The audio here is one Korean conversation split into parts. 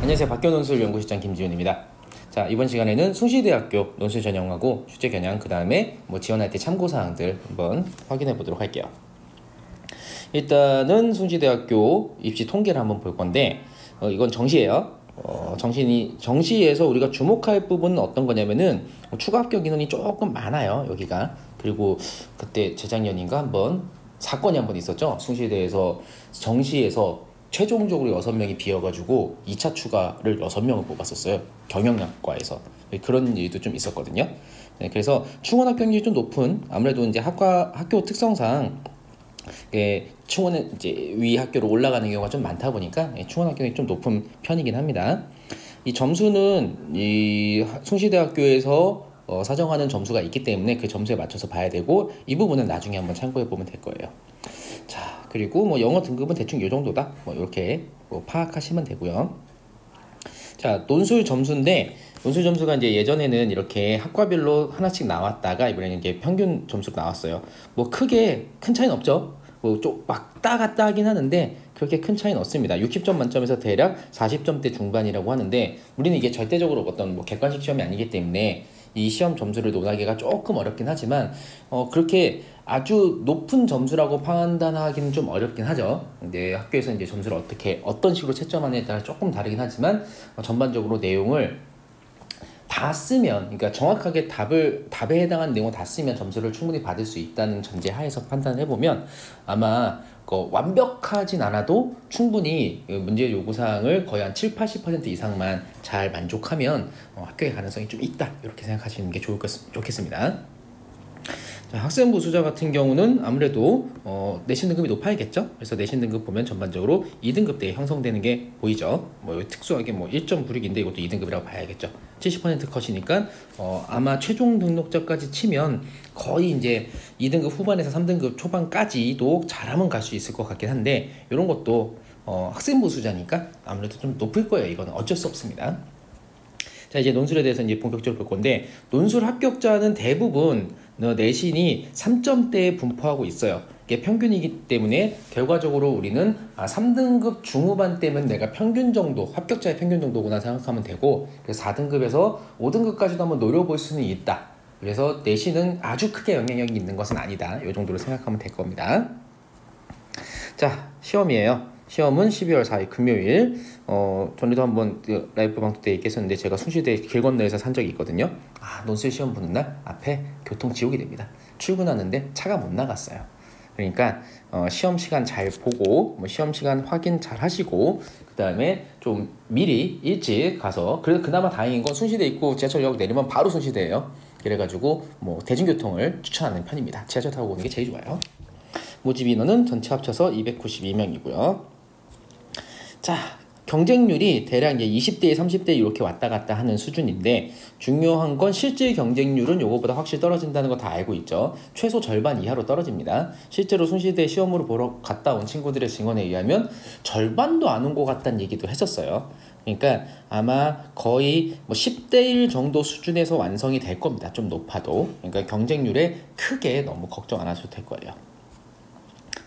안녕하세요. 박교논술연구실장 김지훈입니다. 자, 이번 시간에는 숭실대학교 논술 전형하고 출제 겨냥 그 다음에 지원할 때 참고사항들 한번 확인해 보도록 할게요. 일단은 숭실대학교 입시 통계를 한번 볼 건데 이건 정시예요. 정시에서 우리가 주목할 부분은 어떤 거냐면은 추가 합격 인원이 조금 많아요. 여기가. 그리고 그때 재작년인가 한번 사건이 한번 있었죠. 숭실대에서 정시에서 최종적으로 6명이 비어가지고 2차 추가를 6명을 뽑았었어요. 경영학과에서. 그런 일도 좀 있었거든요. 네, 그래서 충원 합격률이 좀 높은, 아무래도 이제 학교 특성상 충원은 이제 위 학교로 올라가는 경우가 좀 많다 보니까 충원 합격률이 좀 높은 편이긴 합니다. 이 점수는 이 숭실대학교에서 사정하는 점수가 있기 때문에 그 점수에 맞춰서 봐야 되고, 이 부분은 나중에 한번 참고해 보면 될 거예요. 자, 그리고 영어 등급은 대충 이 정도다. 이렇게 파악하시면 되고요. 자, 논술 점수인데, 논술 점수가 이제 예전에는 이렇게 학과별로 하나씩 나왔다가 이번에는 이제 평균 점수가 나왔어요. 크게 큰 차이는 없죠. 좀 왔다 갔다 하긴 하는데 그렇게 큰 차이는 없습니다. 60점 만점에서 대략 40점대 중반이라고 하는데, 우리는 이게 절대적으로 어떤 객관식 시험이 아니기 때문에 이 시험 점수를 논하기가 조금 어렵긴 하지만 그렇게 아주 높은 점수라고 판단하기는 좀 어렵긴 하죠. 근데 학교에서 이제 점수를 어떤 식으로 채점하느냐에 따라 조금 다르긴 하지만 전반적으로 내용을 다 쓰면, 그러니까 정확하게 답에 해당하는 내용을 다 쓰면 점수를 충분히 받을 수 있다는 전제 하에서 판단을 해보면 아마 완벽하진 않아도 충분히 문제 요구사항을 거의 한 70~80% 이상만 잘 만족하면 합격의 가능성이 좀 있다, 이렇게 생각하시는 게 좋겠습니다. 자, 학생부 수자 같은 경우는 아무래도 내신 등급이 높아야겠죠. 그래서 내신 등급 보면 전반적으로 2등급대에 형성되는 게 보이죠. 특수하게 1.96인데 이것도 2등급이라고 봐야겠죠. 70% 컷이니까 아마 최종 등록자까지 치면 거의 이제 2등급 후반에서 3등급 초반까지도 잘하면 갈 수 있을 것 같긴 한데, 이런 것도 학생부 수자니까 아무래도 좀 높을 거예요. 이거는 어쩔 수 없습니다. 자, 이제 논술에 대해서 이제 본격적으로 볼 건데, 논술 합격자는 대부분 내신이 3점대에 분포하고 있어요. 이게 평균이기 때문에 결과적으로 우리는 3등급 중후반 때면 내가 평균 정도, 합격자의 평균 정도구나 생각하면 되고, 그래서 4등급에서 5등급까지도 한번 노려볼 수는 있다. 그래서 내신은 아주 크게 영향력이 있는 것은 아니다. 이 정도로 생각하면 될 겁니다. 자, 시험이에요. 시험은 12월 4일 금요일. 전에도 한번 라이브 방송 때 얘기했었는데, 제가 숭실대 길 건너에서 산 적이 있거든요. 논술 시험 보는 날 앞에 교통 지옥이 됩니다. 출근하는데 차가 못 나갔어요. 그러니까 시험 시간 잘 보고 시험 시간 확인 잘 하시고, 그 다음에 좀 미리 일찍 가서, 그래도 그나마 다행인 건 숭실대 있고 지하철역 내리면 바로 숭실대예요. 그래가지고 대중교통을 추천하는 편입니다. 지하철 타고 오는 게 제일 좋아요. 모집 인원은 전체 합쳐서 292명이고요. 자, 경쟁률이 대략 이제 20대, 30대 이렇게 왔다 갔다 하는 수준인데, 중요한 건 실제 경쟁률은 요거보다 확실히 떨어진다는 거 다 알고 있죠. 최소 절반 이하로 떨어집니다. 실제로 숭실대 시험으로 보러 갔다 온 친구들의 증언에 의하면 절반도 안 온 것 같다는 얘기도 했었어요. 그러니까 아마 거의 10대 1 정도 수준에서 완성이 될 겁니다. 좀 높아도. 그러니까 경쟁률에 크게 너무 걱정 안 하셔도 될 거예요.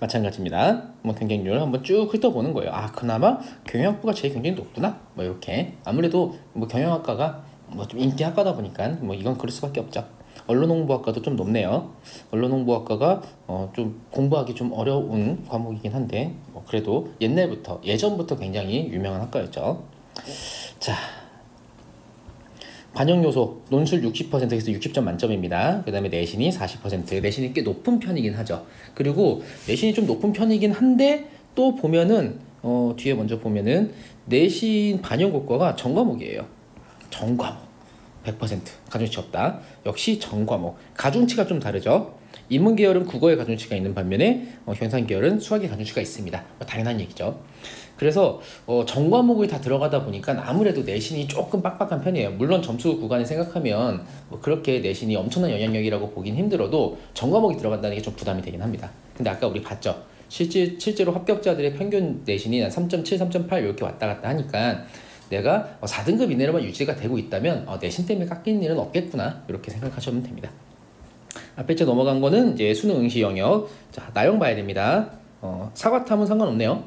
마찬가지입니다. 경쟁률 한번 쭉 훑어보는 거예요. 그나마 경영학부가 제일 경쟁이 높구나. 이렇게. 아무래도 경영학과가 좀 인기 학과다 보니까 이건 그럴 수밖에 없죠. 언론홍보학과도 좀 높네요. 언론홍보학과가 좀 공부하기 좀 어려운 과목이긴 한데 그래도 예전부터 굉장히 유명한 학과였죠. 자, 반영요소 논술 60%에서 60점 만점입니다. 그 다음에 내신이 40%, 내신이 꽤 높은 편이긴 하죠. 그리고 내신이 좀 높은 편이긴 한데 또 보면은 뒤에 먼저 보면은 내신 반영고과가 전과목이에요. 전과목 100% 가중치 없다. 역시 전과목. 가중치가 좀 다르죠. 인문계열은 국어의 가중치가 있는 반면에 현상계열은 수학의 가중치가 있습니다. 당연한 얘기죠. 그래서 전과목이 다 들어가다 보니까 아무래도 내신이 조금 빡빡한 편이에요. 물론 점수 구간을 생각하면 그렇게 내신이 엄청난 영향력이라고 보긴 힘들어도 전과목이 들어간다는 게 좀 부담이 되긴 합니다. 근데 아까 우리 봤죠. 실제로 합격자들의 평균 내신이 3.7, 3.8 이렇게 왔다 갔다 하니까 내가 4등급 이내로만 유지가 되고 있다면 내신 때문에 깎이는 일은 없겠구나, 이렇게 생각하시면 됩니다. 앞에 넘어간 거는 이제 수능 응시 영역. 자, 나형 봐야 됩니다. 사과탐은 상관없네요.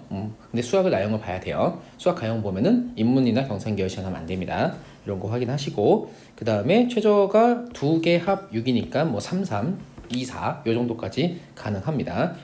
근데 수학을 나형을 봐야 돼요. 수학 가형 보면은 인문이나 경상계열 시험하면 안 됩니다. 이런 거 확인하시고, 그 다음에 최저가 2개 합 6이니까 뭐 3, 3, 2, 4 요 정도까지 가능합니다.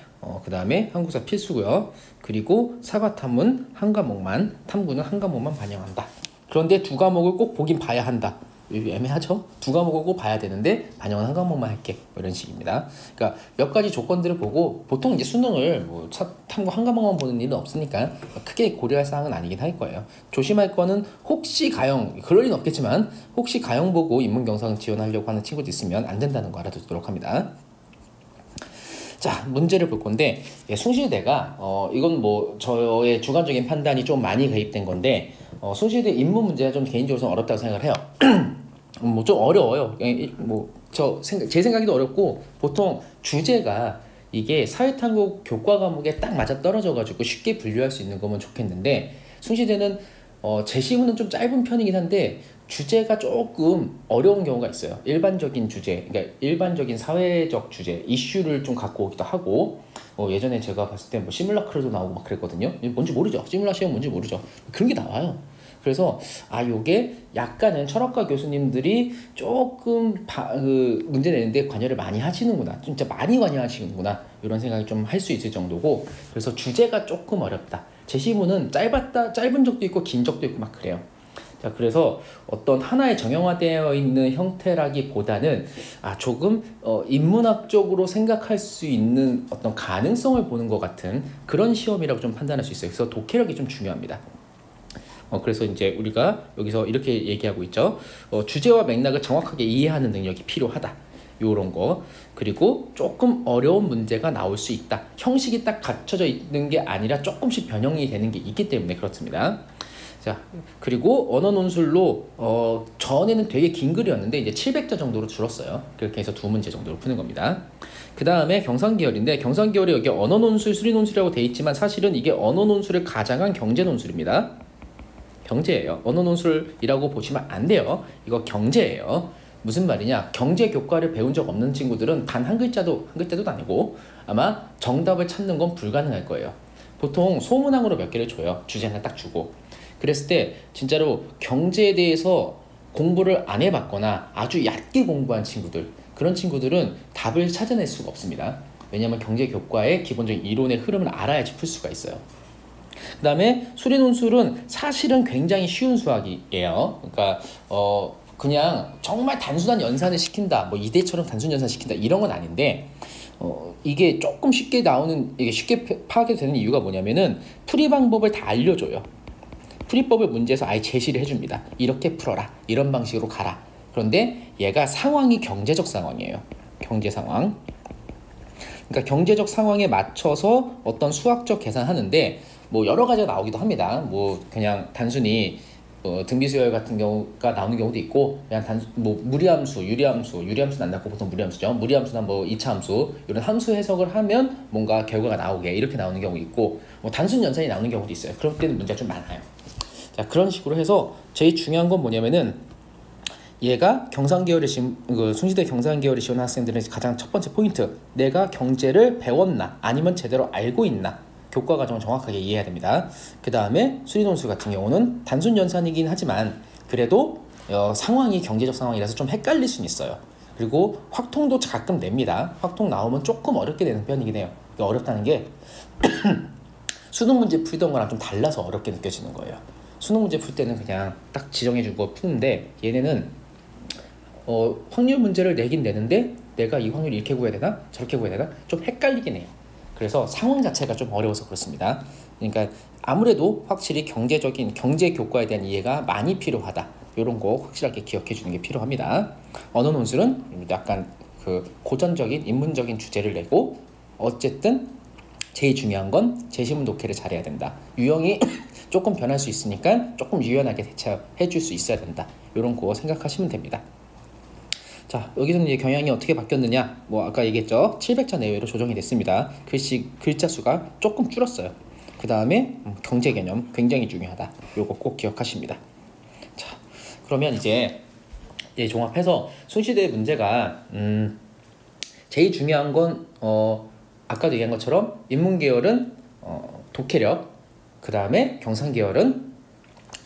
그 다음에 한국사 필수고요. 그리고 사과탐은 한 과목만, 탐구는 한 과목만 반영한다. 그런데 두 과목을 꼭 보긴 봐야 한다. 애매하죠? 두 과목을 꼭 봐야 되는데 반영은 한 과목만 할게. 뭐 이런 식입니다. 그러니까 몇 가지 조건들을 보고, 보통 이제 수능을 뭐 탐구 한 과목만 보는 일은 없으니까 크게 고려할 사항은 아니긴 할 거예요. 조심할 거는 혹시 가형, 그럴 리는 없겠지만 혹시 가형 보고 인문경상 지원하려고 하는 친구도 있으면 안 된다는 거 알아두도록 합니다. 자, 문제를 볼 건데, 숭실대가 이건 뭐 저의 주관적인 판단이 좀 많이 개입된 건데, 숭실대 인문 문제가 좀 개인적으로 좀 어렵다고 생각을 해요. 뭐 좀 어려워요. 제 생각에도 어렵고, 보통 주제가 이게 사회탐구 교과 과목에 딱 맞아 떨어져가지고 쉽게 분류할 수 있는 거면 좋겠는데, 숭실대는 제시문은 좀 짧은 편이긴 한데 주제가 조금 어려운 경우가 있어요. 일반적인 주제, 그러니까 일반적인 사회적 주제, 이슈를 좀 갖고 오기도 하고, 예전에 제가 봤을 때 뭐 시뮬라크로도 나오고 막 그랬거든요. 뭔지 모르죠. 시뮬라시온 뭔지 모르죠. 그런 게 나와요. 그래서 요게 약간은 철학과 교수님들이 조금 문제 내는데 관여를 많이 하시는구나, 진짜 많이 관여하시는구나, 이런 생각이 좀 할 수 있을 정도고, 그래서 주제가 조금 어렵다. 제시문은 짧은 적도 있고 긴 적도 있고 막 그래요. 자, 그래서 어떤 하나의 정형화되어 있는 형태라기보다는 조금 인문학적으로 생각할 수 있는 어떤 가능성을 보는 것 같은 그런 시험이라고 좀 판단할 수 있어요. 그래서 독해력이 좀 중요합니다. 그래서 이제 우리가 여기서 이렇게 얘기하고 있죠. 주제와 맥락을 정확하게 이해하는 능력이 필요하다. 요런 거. 그리고 조금 어려운 문제가 나올 수 있다. 형식이 딱 갖춰져 있는 게 아니라 조금씩 변형이 되는 게 있기 때문에 그렇습니다. 자, 그리고 언어 논술로 전에는 되게 긴 글이었는데 이제 700자 정도로 줄었어요. 그렇게 해서 2문제 정도로 푸는 겁니다. 그 다음에 경상계열인데, 경상계열이 여기 언어 논술, 수리 논술이라고 돼 있지만 사실은 이게 언어 논술을 가장한 경제 논술입니다. 경제예요. 언어 논술이라고 보시면 안 돼요. 이거 경제예요. 무슨 말이냐? 경제 교과를 배운 적 없는 친구들은 단 한 글자도 아니고 아마 정답을 찾는 건 불가능할 거예요. 보통 소문항으로 몇 개를 줘요. 주제 하나 딱 주고. 그랬을 때 진짜로 경제에 대해서 공부를 안 해봤거나 아주 얕게 공부한 친구들, 그런 친구들은 답을 찾아낼 수가 없습니다. 왜냐하면 경제 교과의 기본적인 이론의 흐름을 알아야지 풀 수가 있어요. 그 다음에 수리 논술은 사실은 굉장히 쉬운 수학이에요. 그러니까 그냥 정말 단순한 연산을 시킨다, 뭐 이대처럼 단순 연산 시킨다, 이런 건 아닌데 이게 조금 쉽게 나오는, 이게 쉽게 파악되는 이유가 뭐냐면은 풀이 방법을 다 알려줘요. 풀이법을 문제에서 아예 제시를 해줍니다. 이렇게 풀어라, 이런 방식으로 가라. 그런데 얘가 상황이 경제적 상황이에요. 경제 상황. 그러니까 경제적 상황에 맞춰서 어떤 수학적 계산하는데 뭐 여러 가지가 나오기도 합니다. 뭐 그냥 단순히 등비수열 같은 경우가 나오는 경우도 있고, 그냥 뭐 무리함수, 유리함수는 안 나고 보통 무리함수죠. 무리함수나 뭐 2차 함수, 이런 함수 해석을 하면 뭔가 결과가 나오게, 이렇게 나오는 경우 있고, 뭐 단순 연산이 나오는 경우도 있어요. 그럴 때는 문제가 좀 많아요. 자, 그런 식으로 해서 제일 중요한 건 뭐냐면은, 얘가 경상계열의 숭실대 경상계열에 지원한 학생들은 가장 첫 번째 포인트, 내가 경제를 배웠나 아니면 제대로 알고 있나, 교과 과정을 정확하게 이해해야 됩니다. 그 다음에 수리논술 같은 경우는 단순 연산이긴 하지만 그래도 상황이 경제적 상황이라서 좀 헷갈릴 수는 있어요. 그리고 확통도 가끔 냅니다. 확통 나오면 조금 어렵게 되는 편이긴 해요. 어렵다는 게 수능 문제 풀던 거랑 좀 달라서 어렵게 느껴지는 거예요. 수능 문제 풀 때는 그냥 딱 지정해준 거 푸는데, 얘네는 확률 문제를 내긴 내는데 내가 이 확률 이렇게 구해야 되나 저렇게 구해야 되나 좀 헷갈리긴 해요. 그래서 상황 자체가 좀 어려워서 그렇습니다. 그러니까 아무래도 확실히 경제적인 경제 교과에 대한 이해가 많이 필요하다. 이런 거 확실하게 기억해 주는 게 필요합니다. 언어 논술은 약간 고전적인 인문적인 주제를 내고, 어쨌든 제일 중요한 건 제시문 독해를 잘해야 된다. 유형이 조금 변할 수 있으니까 조금 유연하게 대처해 줄 수 있어야 된다. 이런 거 생각하시면 됩니다. 자, 여기서는 이제 경향이 어떻게 바뀌었느냐, 뭐 아까 얘기했죠. 700자 내외로 조정이 됐습니다. 글자 수가 조금 줄었어요. 그 다음에 경제 개념 굉장히 중요하다. 요거 꼭 기억하십니다. 자, 그러면 이제 종합해서 숭실대 문제가 제일 중요한 건 아까도 얘기한 것처럼 인문계열은 독해력, 그 다음에 경상계열은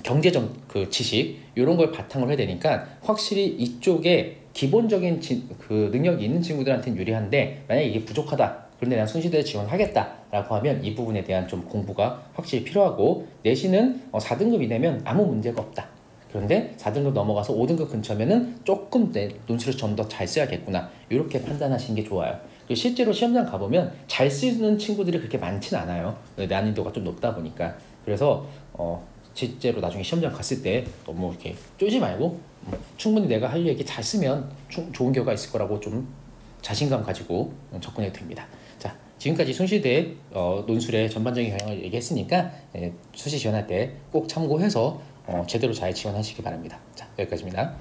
경제적 그 지식 이런 걸 바탕으로 해야 되니까 확실히 이쪽에 기본적인 그 능력이 있는 친구들한테는 유리한데, 만약에 이게 부족하다, 그런데 난 순시대에 지원하겠다라고 하면 이 부분에 대한 좀 공부가 확실히 필요하고, 내신은 4등급 이내면 아무 문제가 없다. 그런데 4등급 넘어가서 5등급 근처면은 조금 내 논술을 좀 더 잘 써야겠구나, 이렇게 판단하시는 게 좋아요. 그리고 실제로 시험장 가보면 잘 쓰는 친구들이 그렇게 많진 않아요. 난이도가 좀 높다 보니까. 그래서 실제로 나중에 시험장 갔을 때 너무 이렇게 쪼지 말고 충분히 내가 할 얘기 잘 쓰면 좋은 결과 있을 거라고 좀 자신감 가지고 접근해도 됩니다. 자, 지금까지 순시대 논술의 전반적인 경향을 얘기했으니까 수시 지원할 때 꼭 참고해서 제대로 잘 지원하시기 바랍니다. 자, 여기까지입니다.